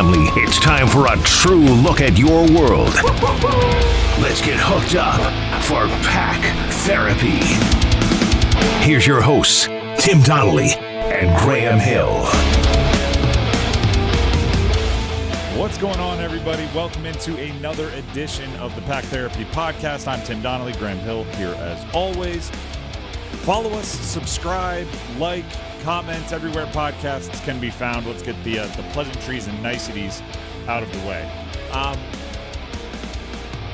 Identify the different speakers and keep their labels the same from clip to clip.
Speaker 1: family, it's time for a true look at your world. Let's get hooked up for Pack Therapy. Here's your hosts, Tim Donnelly and Graham Hill.
Speaker 2: What's going on, everybody? Welcome into another edition of the Pack Therapy Podcast. I'm Tim Donnelly, Graham Hill here as always. Follow us, subscribe, like, comment everywhere podcasts can be found. Let's get the pleasantries and niceties out of the way.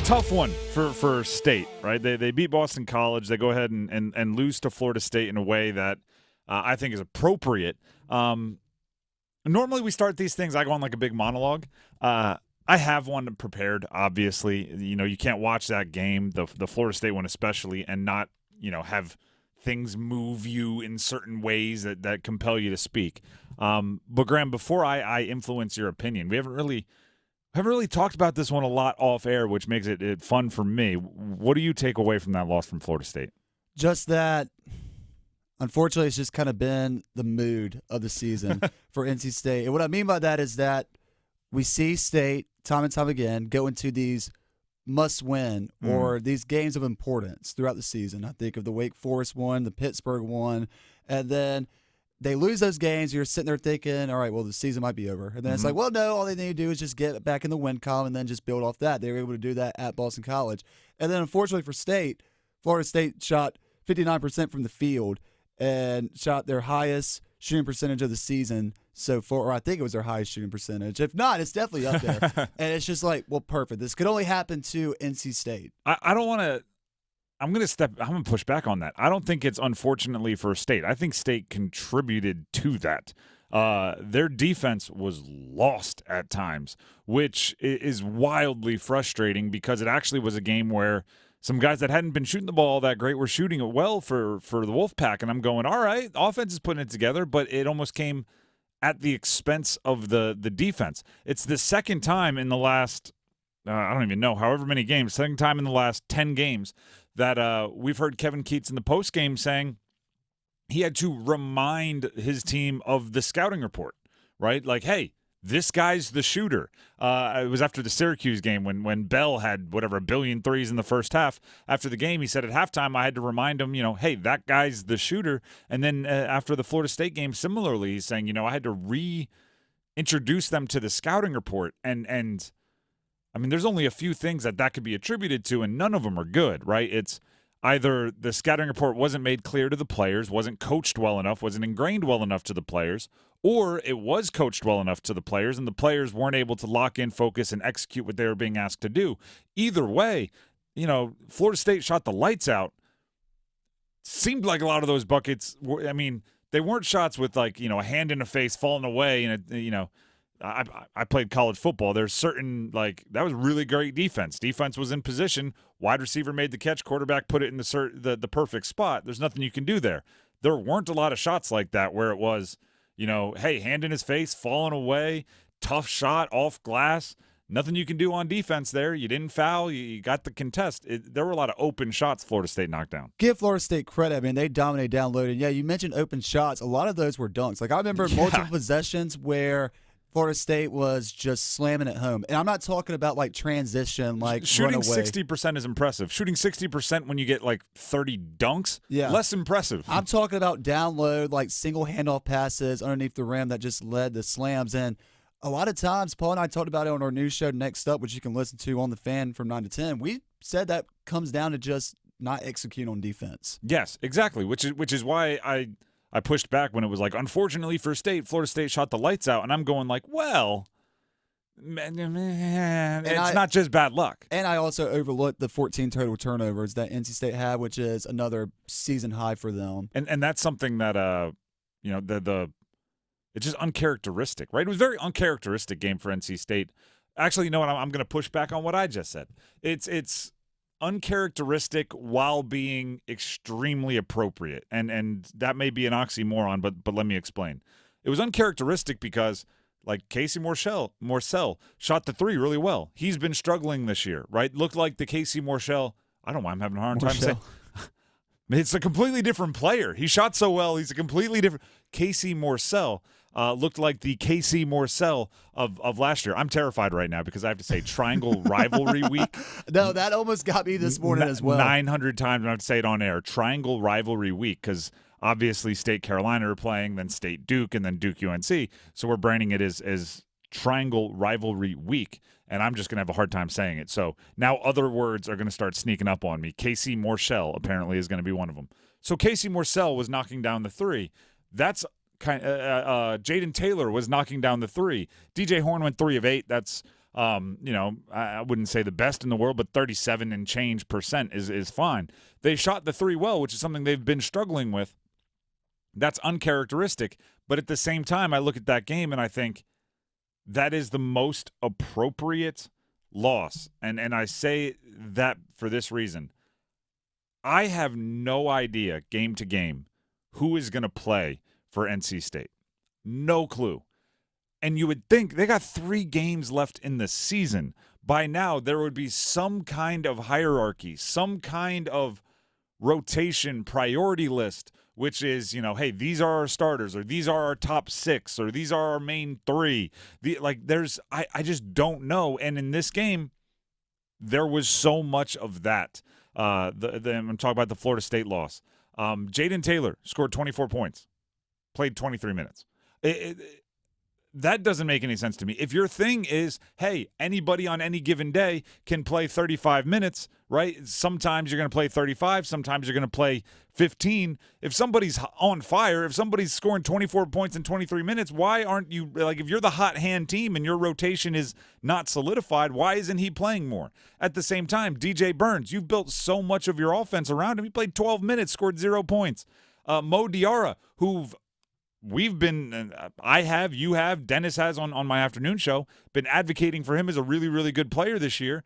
Speaker 2: Tough one for State, right? They beat Boston College. They go ahead and lose to Florida State in a way that I think is appropriate. Normally we start these things, I go on like a big monologue. I have one prepared, obviously. You know, you can't watch that game, the Florida State one especially, and not, have things move you in certain ways that compel you to speak. But Graham, before I influence your opinion, we haven't really talked about this one a lot off air, which makes it fun for me. What do you take away from that loss from Florida State?
Speaker 3: Just that, unfortunately, it's just kind of been the mood of the season for NC State. And what I mean by that is that we see State time and time again go into these must-win or these games of importance throughout the season. I think of the Wake Forest one, the Pittsburgh one, and then they lose those games. You're sitting there thinking, all right, well, the season might be over. And then it's like, well, no, all they need to do is just get back in the win column and then just build off that. They were able to do that at Boston College. And then, unfortunately for State, Florida State shot 59% from the field and shot their highest shooting percentage of the season so far, or I think it was their highest shooting percentage. If not, it's definitely up there. And it's just like, well, perfect. This could only happen to NC State.
Speaker 2: I don't want to – I'm going to push back on that. I don't think it's unfortunately for State. I think State contributed to that. Their defense was lost at times, which is wildly frustrating because it actually was a game where some guys that hadn't been shooting the ball all that great were shooting it well for the Wolfpack, and I'm going, all right, offense is putting it together, but it almost came at the expense of the defense. It's the second time in the last, I don't even know, however many games, second time in the last 10 games that we've heard Kevin Keatts in the postgame saying he had to remind his team of the scouting report, right? Like, hey, this guy's the shooter. It was after the Syracuse game when Bell had, whatever, 1 billion threes in the first half. After the game, he said at halftime, I had to remind him, hey, that guy's the shooter. And then after the Florida State game, similarly, he's saying, I had to reintroduce them to the scouting report. And I mean, there's only a few things that could be attributed to, and none of them are good, right? It's either the scouting report wasn't made clear to the players, wasn't coached well enough, wasn't ingrained well enough to the players, or it was coached well enough to the players and the players weren't able to lock in, focus, and execute what they were being asked to do. Either way, Florida State shot the lights out. Seemed like a lot of those buckets were, they weren't shots with a hand in the face falling away and I played college football. There's certain, that was really great defense. Defense was in position. Wide receiver made the catch. Quarterback put it in the perfect spot. There's nothing you can do there. There weren't a lot of shots like that where it was, hey, hand in his face, falling away, tough shot, off glass. Nothing you can do on defense there. You didn't foul. You got the contest. There were a lot of open shots Florida State knocked down.
Speaker 3: Give Florida State credit. They dominated downloaded. Yeah, you mentioned open shots. A lot of those were dunks. I remember multiple possessions where Florida State was just slamming it home. And I'm not talking about transition,
Speaker 2: shooting
Speaker 3: runaway.
Speaker 2: 60% is impressive. Shooting 60% when you get 30 dunks, less impressive.
Speaker 3: I'm talking about download, single handoff passes underneath the rim that just led to slams. And a lot of times, Paul and I talked about it on our news show Next Up, which you can listen to on The Fan from 9 to 10. We said that comes down to just not execute on defense.
Speaker 2: Yes, exactly, which is why I pushed back when it was unfortunately for State, Florida State shot the lights out, and I'm going well, it's not just bad luck.
Speaker 3: And I also overlooked the 14 total turnovers that NC State had, which is another season high for them.
Speaker 2: And that's something that it's just uncharacteristic, right? It was a very uncharacteristic game for NC State. Actually, you know what? I'm going to push back on what I just said. It's uncharacteristic while being extremely appropriate. And that may be an oxymoron, but let me explain. It was uncharacteristic because Casey Morsell shot the three really well. He's been struggling this year, right? Looked like the Casey Morsell. I don't know why I'm having a hard time saying. It's a completely different player. He shot so well. He's a completely different Casey Morsell. looked like the KC Morcell of last year. I'm terrified right now because I have to say triangle rivalry week.
Speaker 3: No, that almost got me this morning as well.
Speaker 2: 900 times I have to say it on air. Triangle rivalry week because obviously State Carolina are playing, then State Duke, and then Duke UNC. So we're branding it as triangle rivalry week, and I'm just going to have a hard time saying it. So now other words are going to start sneaking up on me. KC Morcell apparently is going to be one of them. So KC Morcell was knocking down the three. That's Jaden Taylor was knocking down the three. DJ Horn went 3 of 8. That's I wouldn't say the best in the world, but 37 and change % is fine. They shot the three well, which is something they've been struggling with. That's uncharacteristic. But at the same time, I look at that game and I think that is the most appropriate loss. And I say that for this reason. I have no idea game to game who is going to play for NC State. No clue. And you would think they got 3 games left in the season. By now, there would be some kind of hierarchy, some kind of rotation priority list, which is, hey, these are our starters, or these are our top 6, or these are our main 3. I just don't know. And in this game, there was so much of that. I'm talking about the Florida State loss. Jaden Taylor scored 24 points, played 23 minutes. That doesn't make any sense to me. If your thing is, hey, anybody on any given day can play 35 minutes, right? Sometimes you're going to play 35, sometimes you're going to play 15. If somebody's on fire, if somebody's scoring 24 points in 23 minutes, why aren't you, if you're the hot hand team and your rotation is not solidified, why isn't he playing more? At the same time, DJ Burns, you've built so much of your offense around him. He played 12 minutes, scored 0 points. Mo Diarra, you have, Dennis has on my afternoon show, been advocating for him as a really, really good player this year.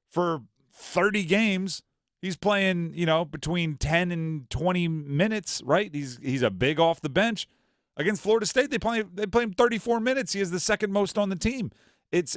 Speaker 2: For 30 games, he's playing, between 10 and 20 minutes, right? He's a big off the bench. Against Florida State, they play him 34 minutes. He is the second most on the team. It's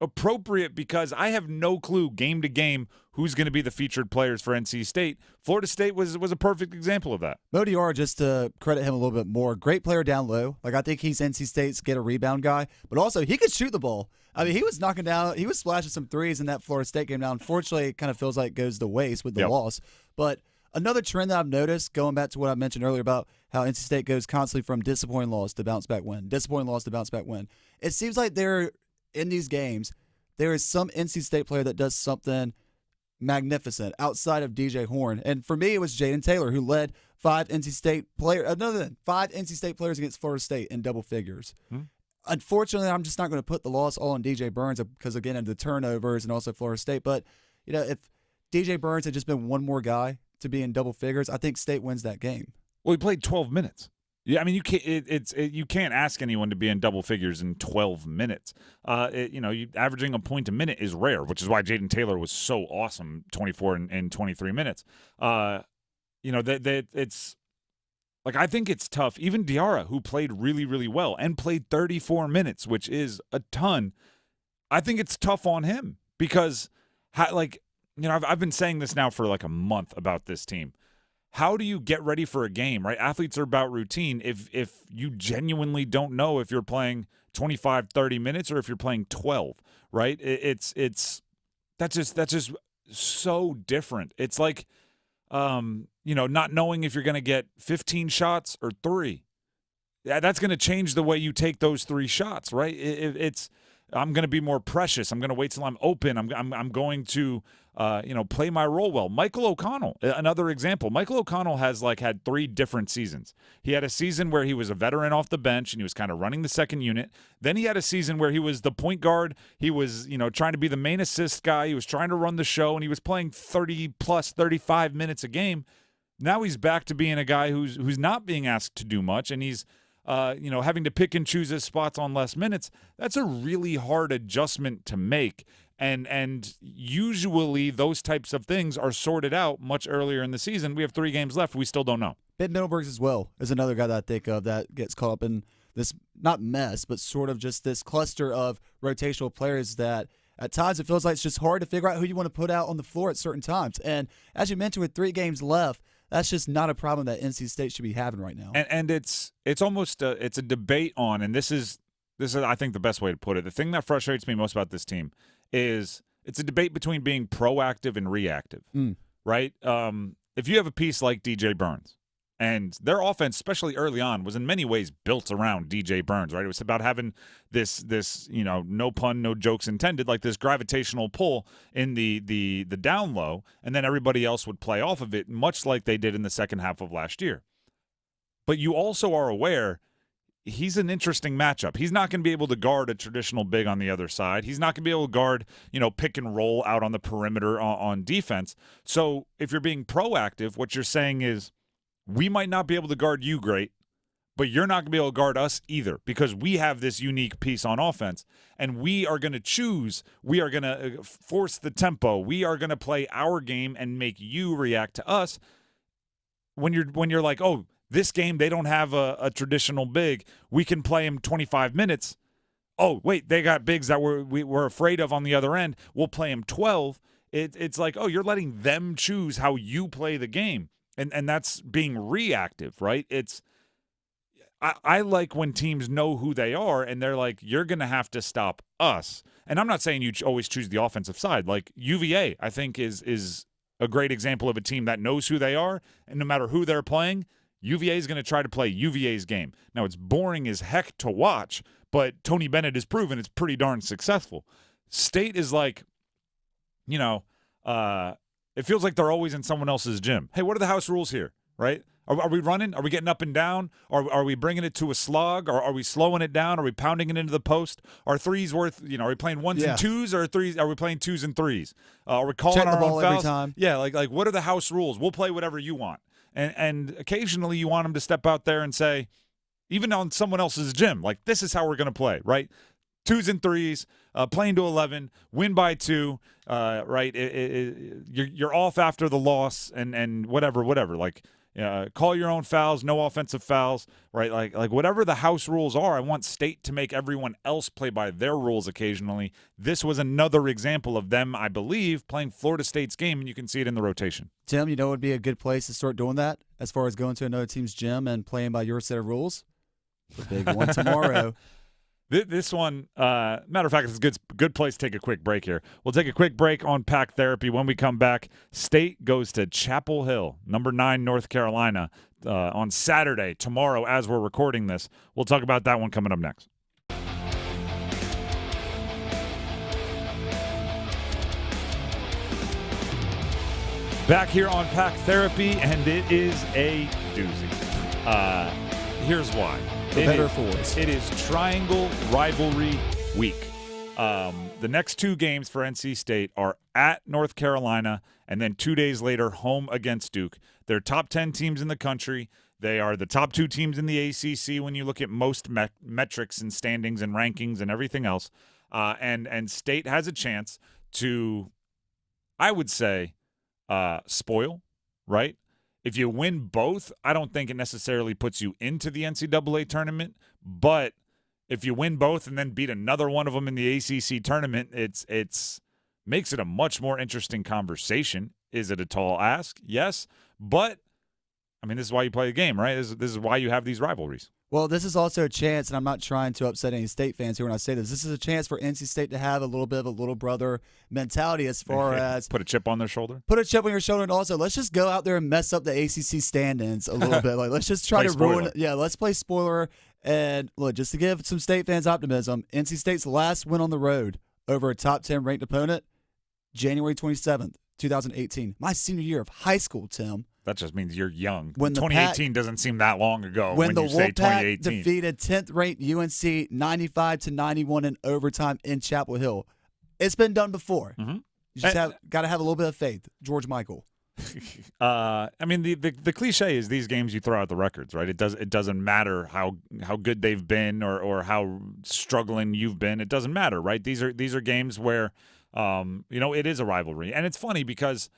Speaker 2: appropriate because I have no clue game to game who's going to be the featured players for NC State. Florida State was a perfect example of that.
Speaker 3: Mo Diarra, just to credit him a little bit more, great player down low. I think he's NC State's get a rebound guy, but also he could shoot the ball. He was knocking down, he was splashing some threes in that Florida State game. Now, unfortunately, it kind of feels like it goes to waste with the loss. But another trend that I've noticed, going back to what I mentioned earlier about how NC State goes constantly from disappointing loss to bounce back win, disappointing loss to bounce back win. It seems like in these games, there is some NC State player that does something magnificent outside of DJ Horn. And for me, it was Jaden Taylor, who led 5 NC State players against Florida State in double figures. Unfortunately, I'm just not going to put the loss all on DJ Burns because, again, of the turnovers and also Florida State. But, if DJ Burns had just been one more guy to be in double figures, I think State wins that game.
Speaker 2: Well, he played 12 minutes. Yeah, you can't. You can't ask anyone to be in double figures in 12 minutes. Averaging a point a minute is rare, which is why Jaden Taylor was so awesome, 24 and 23 minutes. It's like I think it's tough. Even Diarra, who played really, really well and played 34 minutes, which is a ton. I think it's tough on him because, I've been saying this now for like a month about this team. How do you get ready for a game, right? Athletes are about routine. If you genuinely don't know if you're playing 25, 30 minutes or if you're playing 12, right? That's just so different. It's like, not knowing if you're going to get 15 shots or 3. That's going to change the way you take those 3 shots, right? I'm going to be more precious. I'm going to wait till I'm open. I'm going to play my role well. Michael O'Connell, another example. Michael O'Connell has had 3 different seasons. He had a season where he was a veteran off the bench and he was kind of running the second unit. Then he had a season where he was the point guard. He was, trying to be the main assist guy. He was trying to run the show and he was playing 30 plus 35 minutes a game. Now he's back to being a guy who's not being asked to do much, and he's having to pick and choose his spots on less minutes. That's a really hard adjustment to make. And usually those types of things are sorted out much earlier in the season. We have 3 games left. We still don't know. Ben
Speaker 3: Middlebrooks as well is another guy that I think of that gets caught up in this, not mess, but sort of just this cluster of rotational players that at times it feels like it's just hard to figure out who you want to put out on the floor at certain times. And as you mentioned, with 3 games left, That's just not a problem that NC State should be having right now.
Speaker 2: And it's almost it's a debate on, and this is I think the best way to put it. The thing that frustrates me most about this team is it's a debate between being proactive and reactive, right? If you have a piece like DJ Burns, and their offense, especially early on, was in many ways built around DJ Burns, right? It was about having this no pun, no jokes intended, like this gravitational pull in the down low, and then everybody else would play off of it, much like they did in the second half of last year. But you also are aware he's an interesting matchup. He's not going to be able to guard a traditional big on the other side. He's not going to be able to guard, pick and roll out on the perimeter on defense. So if you're being proactive, what you're saying is, we might not be able to guard you great, but you're not going to be able to guard us either because we have this unique piece on offense, and we are going to choose. We are going to force the tempo. We are going to play our game and make you react to us. When you're like, oh, this game they don't have a traditional big, we can play him 25 minutes. Oh, wait, they got bigs that we're afraid of on the other end. We'll play him 12. It's like, oh, you're letting them choose how you play the game. And that's being reactive, right? I like when teams know who they are and they're like, you're going to have to stop us. And I'm not saying you always choose the offensive side. Like UVA, I think, is a great example of a team that knows who they are. And no matter who they're playing, UVA is going to try to play UVA's game. Now, it's boring as heck to watch, but Tony Bennett has proven it's pretty darn successful. State is like, it feels like they're always in someone else's gym. Hey, what are the house rules here, right? Are we running? Are we getting up and down? Are we bringing it to a slog? Or are we slowing it down? Are we pounding it into the post? Are threes worth, are we playing ones and twos or threes? Are we playing twos and threes? Are we calling our own fouls?
Speaker 3: Every time.
Speaker 2: Yeah, like what are the house rules? We'll play whatever you want. And occasionally you want them to step out there and say, even on someone else's gym, like this is how we're going to play, right? Twos and threes, playing to 11, win by 2, right? You're off after the loss and whatever. Like, call your own fouls, no offensive fouls, right? Like whatever the house rules are, I want State to make everyone else play by their rules occasionally. This was another example of them, I believe, playing Florida State's game, and you can see it in the rotation.
Speaker 3: Tim, what would be a good place to start doing that as far as going to another team's gym and playing by your set of rules? The big one tomorrow.
Speaker 2: This one, matter of fact, it's a good place to take a quick break here. We'll take a quick break on Pack Therapy. When we come back, State goes to Chapel Hill, number 9, North Carolina, on Saturday, tomorrow, as we're recording this. We'll talk about that one coming up next. Back here on Pack Therapy, and it is a doozy. Here's why. It is Triangle Rivalry Week. The next 2 games for NC State are at North Carolina and then 2 days later home against Duke. They're top 10 teams in the country. They are the top 2 teams in the ACC when you look at most metrics and standings and rankings and everything else. And State has a chance to, I would say, spoil, right? If you win both, I don't think it necessarily puts you into the NCAA tournament. But if you win both and then beat another one of them in the ACC tournament, it's makes it a much more interesting conversation. Is it a tall ask? Yes. But, this is why you play the game, right? This is why you have these rivalries.
Speaker 3: Well, this is also a chance, and I'm not trying to upset any State fans here when I say this. This is a chance for NC State to have a little bit of a little brother mentality as far as
Speaker 2: put a chip on their shoulder.
Speaker 3: Put a chip on your shoulder, and also let's just go out there and mess up the ACC stand-ins a little bit. Like let's just try to ruin it. Yeah, let's play spoiler. And look, just to give some State fans optimism, NC State's last win on the road over a top 10 ranked opponent, January 27th, 2018. My senior year of high school, Tim.
Speaker 2: That just means you're young.
Speaker 3: When
Speaker 2: 2018 doesn't seem that long ago when
Speaker 3: the
Speaker 2: you say
Speaker 3: Wolfpack
Speaker 2: 2018.
Speaker 3: defeated 10th ranked UNC 95-91 in overtime in Chapel Hill. It's been done before.
Speaker 2: Mm-hmm.
Speaker 3: You just got to have a little bit of faith. George Michael.
Speaker 2: The cliche is these games you throw out the records, right? It doesn't matter how good they've been or how struggling you've been. It doesn't matter, right? These are games where it is a rivalry. And it's funny because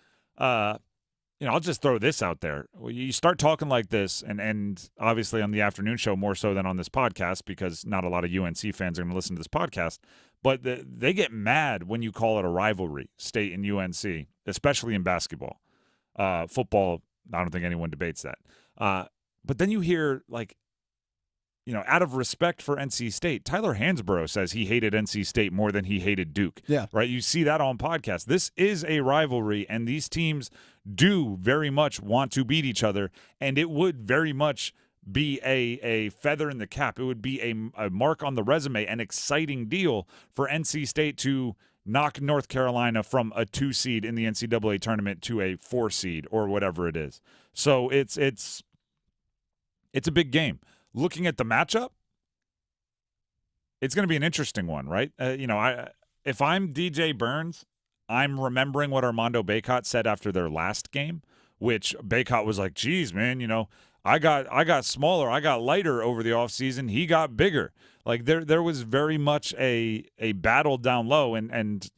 Speaker 2: I'll just throw this out there. You start talking like this, and obviously on the afternoon show more so than on this podcast because not a lot of UNC fans are going to listen to this podcast, but they get mad when you call it a rivalry, State and UNC, especially in basketball. Football, I don't think anyone debates that. But then you hear, like, out of respect for NC State, Tyler Hansbrough says he hated NC State more than he hated Duke.
Speaker 3: Yeah.
Speaker 2: Right? You see that on podcasts. This is a rivalry, and these teams do very much want to beat each other, and it would very much be a feather in the cap. It would be a mark on the resume, an exciting deal for NC State to knock North Carolina from a 2 seed in the NCAA tournament to a 4 seed or whatever it is. So it's a big game. Looking at the matchup, it's going to be an interesting one, right? If I'm DJ Burns, I'm remembering what Armando Bacot said after their last game, which Bacot was like, geez, man, I got smaller, I got lighter over the offseason. He got bigger. Like there was very much a battle down low, and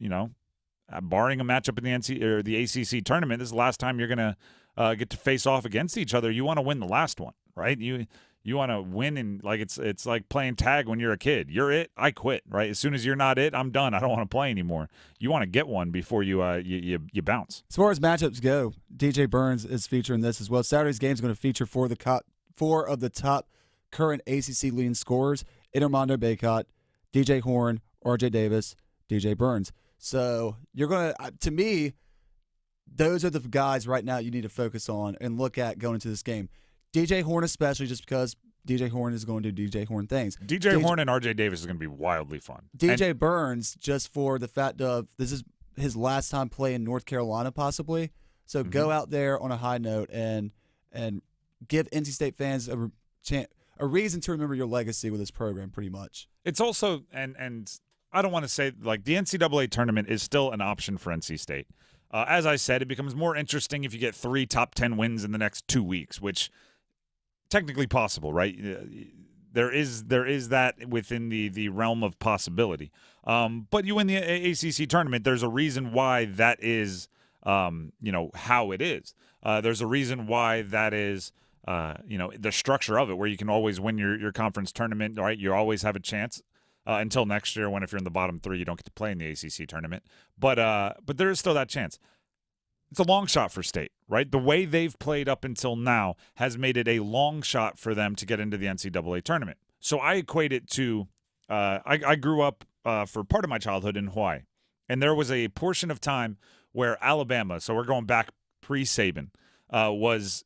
Speaker 2: barring a matchup in the NC or the ACC tournament, this is the last time you're gonna get to face off against each other. You want to win the last one, right? You want to win, and like it's like playing tag when you're a kid. You're it, I quit, right? As soon as you're not it, I'm done. I don't want to play anymore. You want to get one before you bounce.
Speaker 3: As far as matchups go, DJ Burns is featuring this as well. Saturday's game is going to feature four of the top current ACC leading scorers: Armando Bacot, DJ Horn, RJ Davis, DJ Burns. So you're going to me, those are the guys right now you need to focus on and look at going into this game. DJ Horn especially, just because DJ Horn is going to do DJ Horn things.
Speaker 2: DJ Horn and RJ Davis is going to be wildly fun.
Speaker 3: DJ Burns, just for the fact of this is his last time playing North Carolina possibly. So go out there on a high note and give NC State fans a reason to remember your legacy with this program pretty much.
Speaker 2: It's also, and I don't want to say, like, the NCAA tournament is still an option for NC State. As I said, it becomes more interesting if you get 3 top 10 wins in the next 2 weeks, which technically possible, right? There is that within the realm of possibility. But you win the ACC tournament, there's a reason why that is, how it is. There's a reason why that is, the structure of it, where you can always win your conference tournament, right? You always have a chance until next year, when if you're in the bottom 3, you don't get to play in the ACC tournament. But there is still that chance. It's a long shot for State, right? The way they've played up until now has made it a long shot for them to get into the NCAA tournament. So I equate it to I grew up for part of my childhood in Hawaii, and there was a portion of time where Alabama, so we're going back pre-Saban, was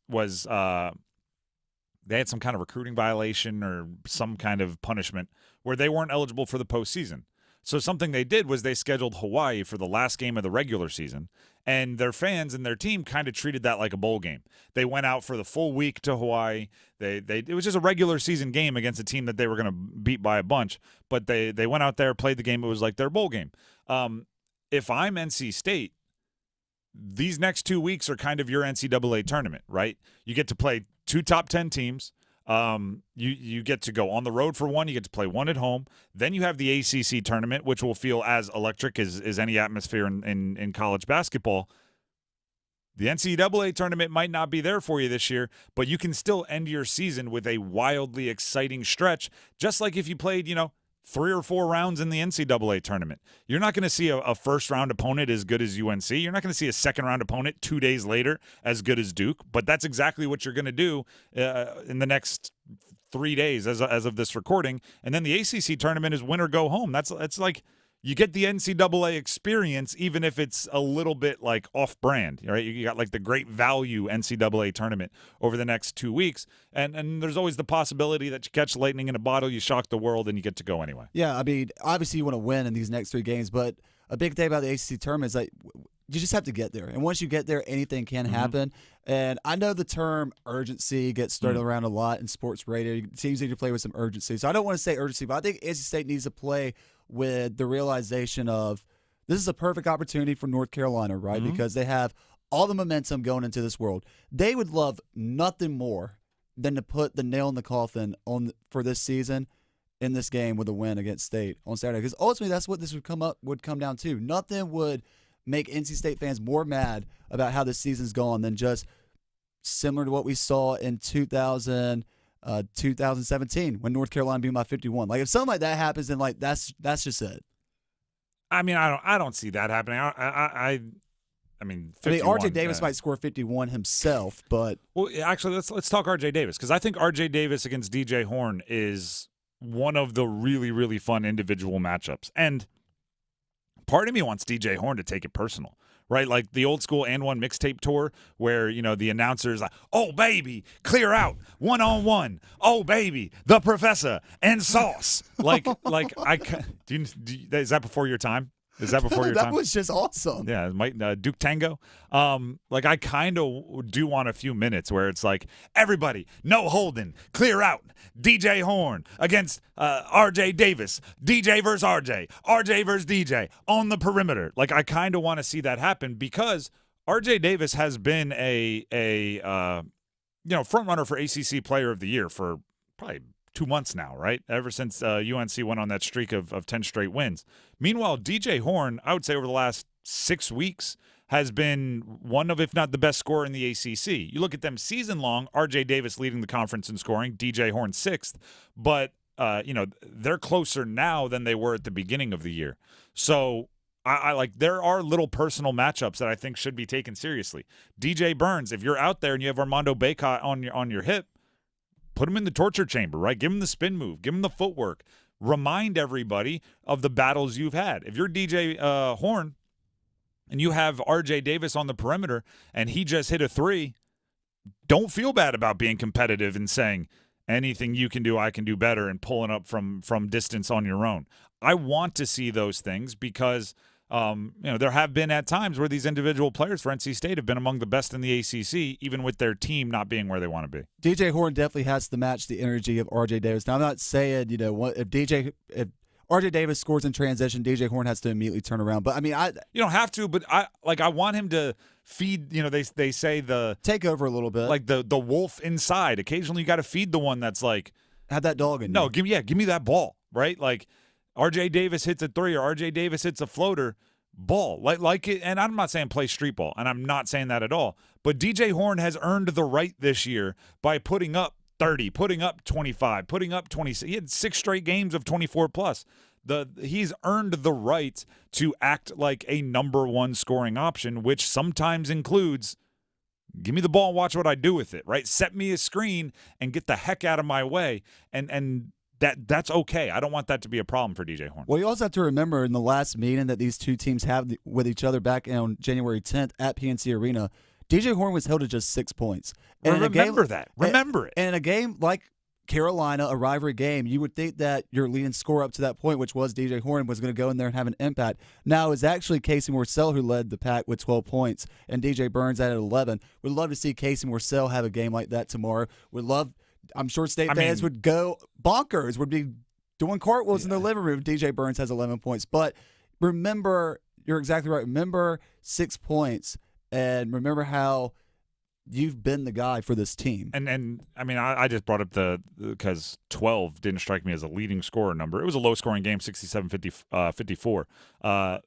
Speaker 2: they had some kind of recruiting violation or some kind of punishment where they weren't eligible for the postseason. So something they did was they scheduled Hawaii for the last game of the regular season, and their fans and their team kind of treated that like a bowl game. They went out for the full week to Hawaii. It was just a regular season game against a team that they were going to beat by a bunch, but they went out there, played the game. It was like their bowl game. If I'm NC State, these next 2 weeks are kind of your NCAA tournament, right? You get to play 2 top 10 teams. You get to go on the road for one. You get to play one at home. Then you have the ACC tournament, which will feel as electric as any atmosphere in college basketball. The NCAA tournament might not be there for you this year, but you can still end your season with a wildly exciting stretch, just like if you played, 3 or 4 rounds in the NCAA tournament. You're not going to see a first-round opponent as good as UNC. You're not going to see a second-round opponent 2 days later as good as Duke, but that's exactly what you're going to do in the next 3 days as of this recording. And then the ACC tournament is win or go home. That's like you get the NCAA experience, even if it's a little bit like off-brand, right? You got like the great value NCAA tournament over the next 2 weeks, and there's always the possibility that you catch lightning in a bottle, you shock the world, and you get to go anyway.
Speaker 3: Yeah, I mean, obviously you want to win in these next 3 games, but a big thing about the ACC tournament is that you just have to get there, and once you get there, anything can happen. And I know the term urgency gets thrown around a lot in sports radio. Teams need to play with some urgency, so I don't want to say urgency, but I think NC State needs to play with the realization of this is a perfect opportunity for North Carolina, right? Because they have all the momentum going into this world. They would love nothing more than to put the nail in the coffin for this season in this game with a win against State on Saturday. Because ultimately, that's what this would come down to. Nothing would make NC State fans more mad about how this season's gone than just similar to what we saw in 2017 when North Carolina beat by 51. Like if something like that happens, then that's just it.
Speaker 2: I mean, I don't see that happening. 51,
Speaker 3: R.J. Davis might score 51 himself, but
Speaker 2: actually, let's talk R.J. Davis, because I think R.J. Davis against DJ Horn is one of the really, really fun individual matchups. And part of me wants DJ Horn to take it personal, right? Like the old school and one mixtape tour where, the announcer's like, oh, baby, clear out, 1-on-1. Oh, baby, the professor and sauce. Is that before your time? Is that before your time?
Speaker 3: That was just awesome.
Speaker 2: Yeah, Duke Tango. I kind of do want a few minutes where it's like, everybody, no holding, clear out. DJ Horn against RJ Davis. DJ versus RJ versus DJ on the perimeter. Like, I kind of want to see that happen because RJ Davis has been a front runner for ACC Player of the Year for probably 2 months now, right? Ever since UNC went on that streak of 10 straight wins. Meanwhile, DJ Horn, I would say over the last 6 weeks, has been one of, if not the best scorer in the ACC. You look at them season long, RJ Davis leading the conference in scoring, DJ Horn 6th, but they're closer now than they were at the beginning of the year. So I like, there are little personal matchups that I think should be taken seriously. DJ Burns, if you're out there and you have Armando Bacot on your hip, put him in the torture chamber, right? Give him the spin move. Give him the footwork. Remind everybody of the battles you've had. If you're DJ Horn and you have RJ Davis on the perimeter and he just hit a 3, don't feel bad about being competitive and saying anything you can do, I can do better, and pulling up from distance on your own. I want to see those things because there have been at times where these individual players for NC State have been among the best in the ACC, even with their team not being where they want to be.
Speaker 3: DJ Horn definitely has to match the energy of RJ Davis. Now, I'm not saying, if RJ Davis scores in transition, DJ Horn has to immediately turn around. But you
Speaker 2: don't have to, but I want him to feed, they say the
Speaker 3: take over a little bit.
Speaker 2: Like the wolf inside. Occasionally you got to feed the one that's like,
Speaker 3: have that dog in you.
Speaker 2: No, give me that ball, right? Like, RJ Davis hits a 3 or RJ Davis hits a floater, ball. Like it, and I'm not saying play street ball, and I'm not saying that at all. But DJ Horn has earned the right this year by putting up 30, putting up 25, putting up 26. He had 6 straight games of 24 plus. He's earned the right to act like a number 1 scoring option, which sometimes includes give me the ball and watch what I do with it, right? Set me a screen and get the heck out of my way. And that's okay. I don't want that to be a problem for DJ Horn.
Speaker 3: Well, you also have to remember in the last meeting that these two teams have with each other back on January 10th at PNC Arena, DJ Horn was held to just 6 points.
Speaker 2: And remember it.
Speaker 3: And in a game like Carolina, a rivalry game, you would think that your leading scorer up to that point, which was DJ Horn, was going to go in there and have an impact. Now, it was actually Casey Morsell who led the pack with 12 points, and DJ Burns at 11. We'd love to see Casey Morsell have a game like that tomorrow. I'm sure State fans would go bonkers, would be doing cartwheels in their living room if DJ Burns has 11 points. But remember, you're exactly right. Remember 6 points, and remember how you've been the guy for this team.
Speaker 2: And I just brought up because 12 didn't strike me as a leading scorer number. It was a low-scoring game, 67-54.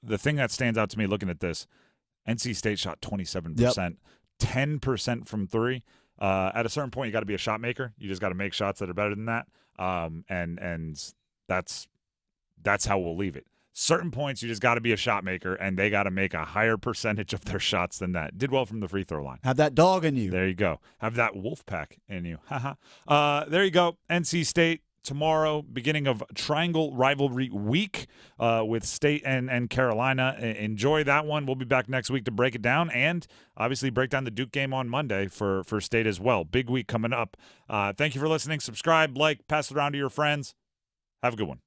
Speaker 2: The thing that stands out to me looking at this, NC State shot 27%, 10% from 3. At a certain point, you got to be a shot maker. You just got to make shots that are better than that. And that's how we'll leave it. Certain points, you just got to be a shot maker, and they got to make a higher percentage of their shots than that. Did well from the free throw line.
Speaker 3: Have that dog in you.
Speaker 2: There you go. Have that Wolfpack in you. There you go. NC State tomorrow, beginning of Triangle Rivalry Week with State and Carolina. Enjoy that one. We'll be back next week to break it down and obviously break down the Duke game on Monday for State as well. Big week coming up. Thank you for listening. Subscribe, like, pass it around to your friends. Have a good one.